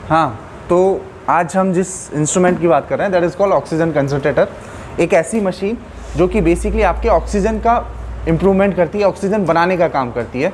हाँ, तो आज हम जिस इंस्ट्रूमेंट की बात कर रहे हैं that is called oxygen concentrator. एक ऐसी मशीन जो कि बेसिकली आपके ऑक्सीजन का इम्प्रूवमेंट करती है, ऑक्सीजन बनाने का काम करती है।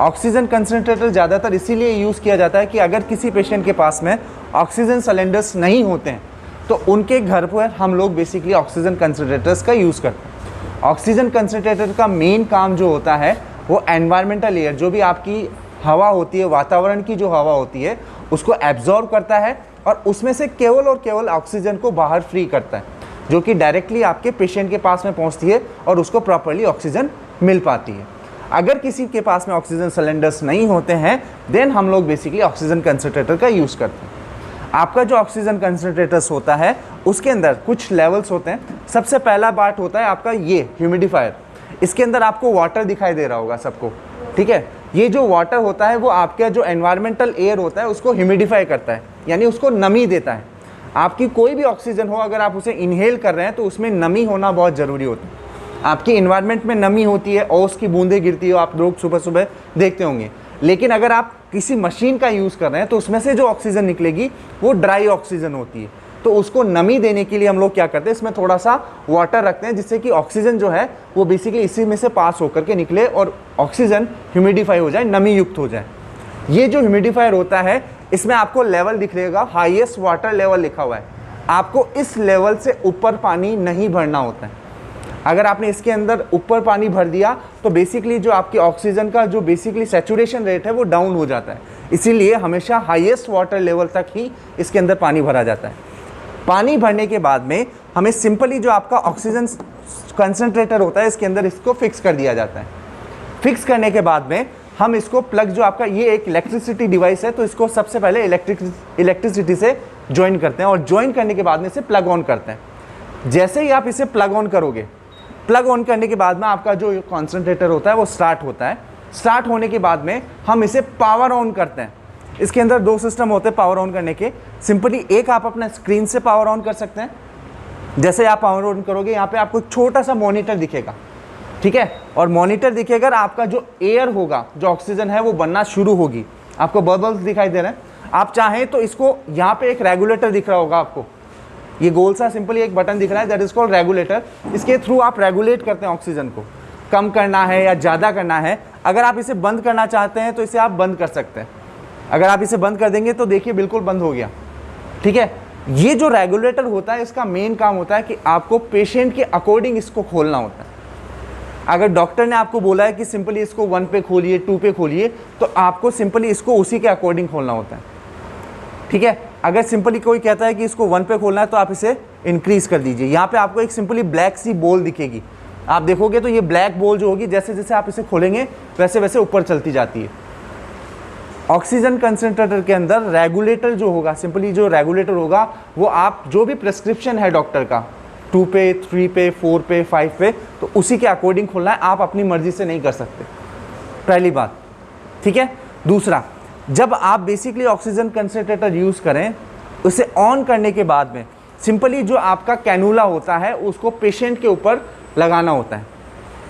ऑक्सीजन कंसंट्रेटर ज़्यादातर इसीलिए यूज़ किया जाता है कि अगर किसी पेशेंट के पास में ऑक्सीजन सिलेंडर्स नहीं होते हैं तो उनके घर पर हम लोग बेसिकली ऑक्सीजन कंसंट्रेटर्स का यूज़ करते हैं। ऑक्सीजन कंसंट्रेटर का मेन काम जो होता है वो एनवायरमेंटल एयर, जो भी आपकी हवा होती है, वातावरण की जो हवा होती है, उसको एब्जॉर्ब करता है और उसमें से केवल और केवल ऑक्सीजन को बाहर फ्री करता है, जो कि डायरेक्टली आपके पेशेंट के पास में पहुंचती है और उसको प्रॉपर्ली ऑक्सीजन मिल पाती है। अगर किसी के पास में ऑक्सीजन सिलेंडर्स नहीं होते हैं देन हम लोग बेसिकली ऑक्सीजन कंसंट्रेटर का यूज़ करते हैं। आपका जो ऑक्सीजन कंसंट्रेटर्स होता है उसके अंदर कुछ लेवल्स होते हैं। सबसे पहला पार्ट होता है आपका ये ह्यूमिडिफायर। इसके अंदर आपको वाटर दिखाई दे रहा होगा सबको, ठीक है। ये जो वाटर होता है वो आपका जो एनवायरमेंटल एयर होता है उसको ह्यूमिडिफाई करता है, यानी उसको नमी देता है। आपकी कोई भी ऑक्सीजन हो, अगर आप उसे इनहेल कर रहे हैं तो उसमें नमी होना बहुत ज़रूरी होता है। आपकी इन्वायरमेंट में नमी होती है, ओस की बूंदें गिरती है, आप लोग सुबह सुबह देखते होंगे। लेकिन अगर आप किसी मशीन का यूज़ कर रहे हैं तो उसमें से जो ऑक्सीजन निकलेगी वो ड्राई ऑक्सीजन होती है। तो उसको नमी देने के लिए हम लोग क्या करते हैं, इसमें थोड़ा सा वाटर रखते हैं जिससे कि ऑक्सीजन जो है वो बेसिकली इसी में से पास होकर के निकले और ऑक्सीजन ह्यूमिडिफाई हो जाए, नमी युक्त हो जाए। ये जो ह्यूमिडिफायर होता है इसमें आपको लेवल दिख रहेगा, हाईएस्ट वाटर लेवल लिखा हुआ है। आपको इस लेवल से ऊपर पानी नहीं भरना होता है। अगर आपने इसके अंदर ऊपर पानी भर दिया तो बेसिकली जो आपकी ऑक्सीजन का जो बेसिकली सैचुरेशन रेट है वो डाउन हो जाता है। इसीलिए हमेशा हाईएस्ट वाटर लेवल तक ही इसके अंदर पानी भरा जाता है। पानी भरने के बाद में हमें सिंपली जो आपका ऑक्सीजन कंसंट्रेटर होता है इसके अंदर इसको फिक्स कर दिया जाता है। फिक्स करने के बाद में हम इसको प्लग, जो आपका ये एक इलेक्ट्रिसिटी डिवाइस है, तो इसको सबसे पहले इलेक्ट्रिसिटी से ज्वाइन करते हैं और ज्वाइन करने के बाद में इसे प्लग ऑन करते हैं। जैसे ही आप इसे प्लग ऑन करोगे, प्लग ऑन करने के बाद में आपका जो कंसंट्रेटर होता है वो स्टार्ट होता है। स्टार्ट होने के बाद में हम इसे पावर ऑन करते हैं। इसके अंदर दो सिस्टम होते हैं पावर ऑन करने के। सिंपली एक आप अपने स्क्रीन से पावर ऑन कर सकते हैं। जैसे आप पावर ऑन करोगे यहाँ पे आपको एक छोटा सा मॉनिटर दिखेगा, ठीक है। और मॉनिटर दिखेगा, आपका जो एयर होगा, जो ऑक्सीजन है वो बनना शुरू होगी। आपको बबल्स दिखाई दे रहे हैं। आप चाहें तो इसको, यहाँ पे एक रेगुलेटर दिख रहा होगा आपको, ये गोल सा सिंपली एक बटन दिख रहा है, दैट इज कॉल्ड रेगुलेटर। इसके थ्रू आप रेगुलेट करते हैं ऑक्सीजन को, कम करना है या ज़्यादा करना है। अगर आप इसे बंद करना चाहते हैं तो इसे आप बंद कर सकते हैं। अगर आप इसे बंद कर देंगे तो देखिए बिल्कुल बंद हो गया, ठीक है। ये जो रेगुलेटर होता है इसका मेन काम होता है कि आपको पेशेंट के अकॉर्डिंग इसको खोलना होता है। अगर डॉक्टर ने आपको बोला है कि सिंपली इसको 1 पे खोलिए, 2 पे खोलिए, तो आपको सिंपली इसको उसी के अकॉर्डिंग खोलना होता है, ठीक है। अगर सिंपली कोई कहता है कि इसको 1 पे खोलना है तो आप इसे इंक्रीज कर दीजिए। यहाँ पे आपको एक सिंपली ब्लैक सी बॉल दिखेगी, आप देखोगे तो ये ब्लैक बॉल जो होगी जैसे जैसे आप इसे खोलेंगे वैसे वैसे ऊपर चलती जाती है। ऑक्सीजन कंसंट्रेटर के अंदर रेगुलेटर जो होगा, सिंपली जो रेगुलेटर होगा वो आप जो भी प्रेस्क्रिप्शन है डॉक्टर का, 2 पे, 3 पे, 4 पे, 5 पे, तो उसी के अकॉर्डिंग खोलना है। आप अपनी मर्जी से नहीं कर सकते, पहली बात, ठीक है। दूसरा, जब आप बेसिकली ऑक्सीजन कंसंट्रेटर यूज़ करें, उसे ऑन करने के बाद में सिंपली जो आपका कैनुला होता है उसको पेशेंट के ऊपर लगाना होता है।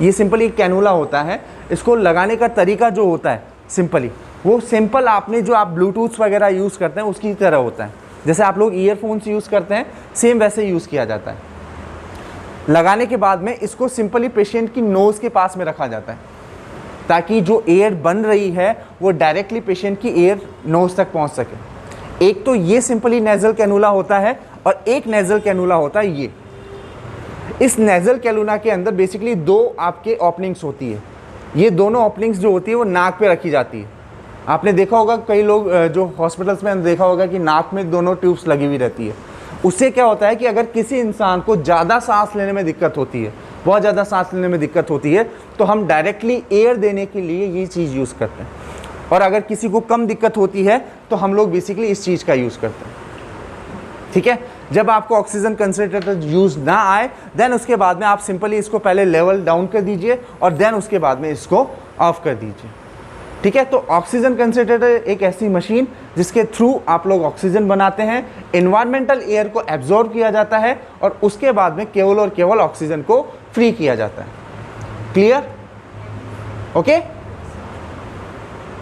ये सिंपली कैनुला होता है, इसको लगाने का तरीका जो होता है सिंपली वो सिंपल आपने जो आप ब्लूटूथ वगैरह यूज़ करते हैं उसकी तरह होता है। जैसे आप लोग ईयरफोन्स यूज़ करते हैं सेम वैसे यूज़ किया जाता है। लगाने के बाद में इसको सिंपली पेशेंट की नोज़ के पास में रखा जाता है ताकि जो एयर बन रही है वो डायरेक्टली पेशेंट की एयर नोज़ तक पहुंच सके। एक तो ये सिंपली नेज़ल कैनुला होता है और एक नेज़ल कैनुला होता है ये। इस नेज़ल कैनुला के अंदर बेसिकली 2 आपके ओपनिंग्स होती है। ये दोनों ओपनिंग्स जो होती है वो नाक पे रखी जाती है। आपने देखा होगा कई लोग जो हॉस्पिटल्स में देखा होगा कि नाक में दोनों ट्यूब्स लगी हुई रहती है। उससे क्या होता है कि अगर किसी इंसान को ज़्यादा सांस लेने में दिक्कत होती है, बहुत ज़्यादा सांस लेने में दिक्कत होती है, तो हम डायरेक्टली एयर देने के लिए ये चीज़ यूज़ करते हैं। और अगर किसी को कम दिक्कत होती है तो हम लोग बेसिकली इस चीज़ का यूज़ करते हैं, ठीक है। जब आपको ऑक्सीजन कंसंट्रेटर यूज़ ना आए देन उसके बाद में आप सिंपली इसको पहले लेवल डाउन कर दीजिए और देन उसके बाद में इसको ऑफ कर दीजिए, ठीक है। तो ऑक्सीजन कंसंट्रेटर एक ऐसी मशीन जिसके थ्रू आप लोग ऑक्सीजन बनाते हैं, एनवायरमेंटल एयर को एब्जॉर्ब किया जाता है और उसके बाद में केवल और केवल ऑक्सीजन को फ्री किया जाता है। क्लियर? ओके।